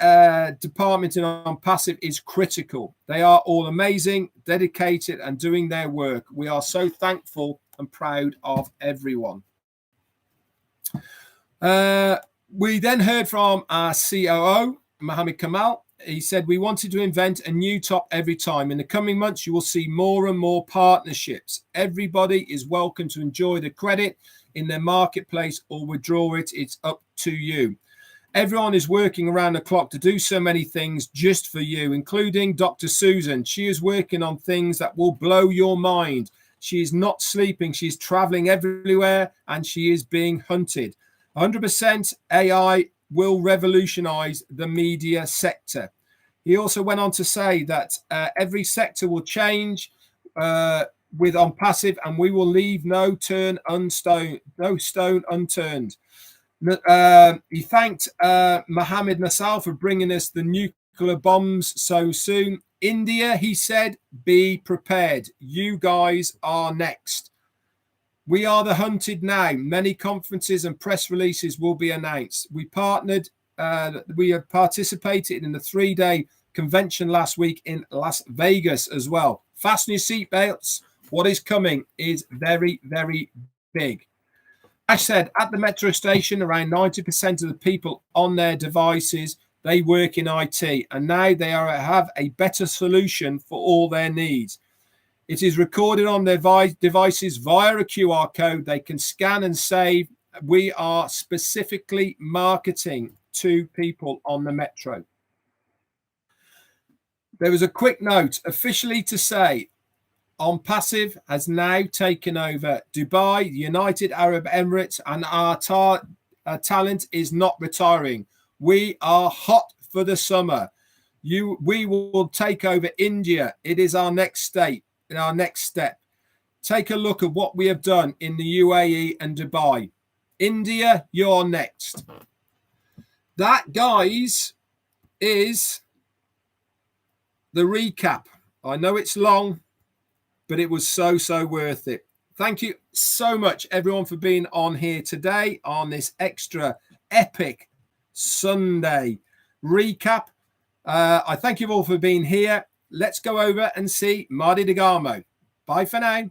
department in OnPassive is critical. They are all amazing, dedicated, and doing their work. We are so thankful and proud of everyone. We then heard from our COO, Mohammed Kamal. He said, we wanted to invent a new top every time. In the coming months, you will see more and more partnerships. Everybody is welcome to enjoy the credit in their marketplace or withdraw it. It's up to you. Everyone is working around the clock to do so many things just for you, including Dr. Susan. She is working on things that will blow your mind. She is not sleeping. She's traveling everywhere, and she is being hunted. 100% AI will revolutionize the media sector. He also went on to say that every sector will change with OnPassive, and we will leave no stone unturned. He thanked Mohammed Nassal for bringing us the nuclear bombs so soon. India, he said, be prepared. You guys are next. We are the hunted now. Many conferences and press releases will be announced. We have participated in the 3-day convention last week in Las Vegas as well. Fasten your seatbelts. What is coming is very, very big. Ash said at the metro station, around 90% of the people on their devices, they work in IT, and now they have a better solution for all their needs. It is recorded on their devices via a QR code. They can scan and save. We are specifically marketing to people on the metro. There was a quick note officially to say OnPassive has now taken over Dubai, the United Arab Emirates, and our talent is not retiring. We are hot for the summer. We will take over India. It is our next state, our next step. Take a look at what we have done in the UAE and Dubai. India, you're next. That, guys, is the recap. I know it's long, but it was so worth it. Thank you so much, everyone, for being on here today on this extra epic Sunday recap. I thank you all for being here. Let's go over and see Mardi Degamo. Bye for now.